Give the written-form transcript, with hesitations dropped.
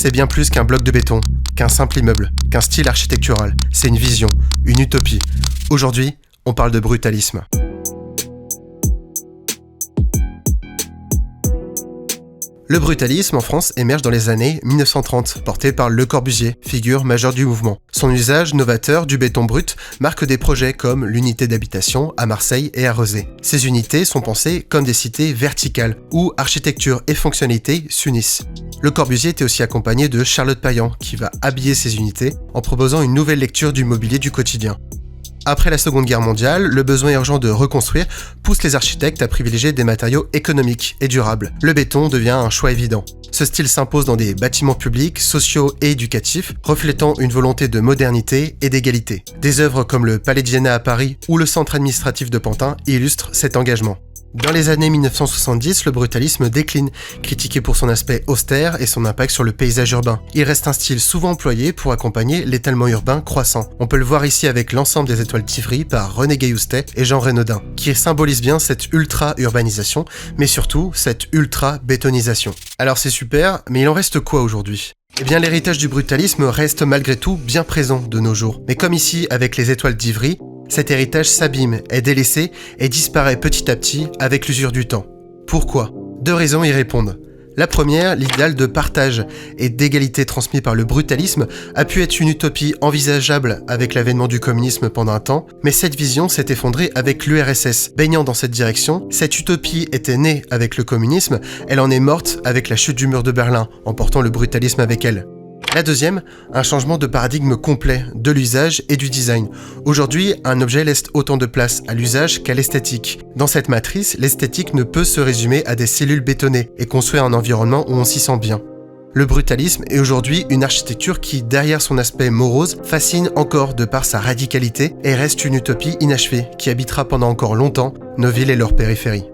c'est bien plus qu'un bloc de béton, qu'un simple immeuble, qu'un style architectural. C'est une vision, une utopie. Aujourd'hui, on parle de brutalisme. Le brutalisme en France émerge dans les années 1930, porté par Le Corbusier, figure majeure du mouvement. Son usage novateur du béton brut marque des projets comme l'unité d'habitation à Marseille et à Rezé. Ces unités sont pensées comme des cités verticales, où architecture et fonctionnalité s'unissent. Le Corbusier était aussi accompagné de Charlotte Payan, qui va habiller ces unités en proposant une nouvelle lecture du mobilier du quotidien. Après la Seconde Guerre mondiale, le besoin urgent de reconstruire pousse les architectes à privilégier des matériaux économiques et durables. Le béton devient un choix évident. Ce style s'impose dans des bâtiments publics, sociaux et éducatifs, reflétant une volonté de modernité et d'égalité. Des œuvres comme le Palais d'Iéna à Paris ou le centre administratif de Pantin illustrent cet engagement. Dans les années 1970, le brutalisme décline, critiqué pour son aspect austère et son impact sur le paysage urbain. Il reste un style souvent employé pour accompagner l'étalement urbain croissant. On peut le voir ici avec l'ensemble des étoiles d'Ivry par René Gailloustet et Jean Renaudin, qui symbolise bien cette ultra-urbanisation, mais surtout cette ultra-bétonisation. Alors c'est super, mais il en reste quoi aujourd'hui ? Eh bien, l'héritage du brutalisme reste malgré tout bien présent de nos jours. Mais comme ici avec les étoiles d'Ivry, cet héritage s'abîme, est délaissé et disparaît petit à petit avec l'usure du temps. Pourquoi ? 2 raisons y répondent. La première, l'idéal de partage et d'égalité transmis par le brutalisme a pu être une utopie envisageable avec l'avènement du communisme pendant un temps, mais cette vision s'est effondrée avec l'URSS. Baignant dans cette direction, cette utopie était née avec le communisme, elle en est morte avec la chute du mur de Berlin, emportant le brutalisme avec elle. La deuxième, un changement de paradigme complet de l'usage et du design. Aujourd'hui, un objet laisse autant de place à l'usage qu'à l'esthétique. Dans cette matrice, l'esthétique ne peut se résumer à des cellules bétonnées et construire un environnement où on s'y sent bien. Le brutalisme est aujourd'hui une architecture qui, derrière son aspect morose, fascine encore de par sa radicalité et reste une utopie inachevée qui habitera pendant encore longtemps nos villes et leurs périphéries.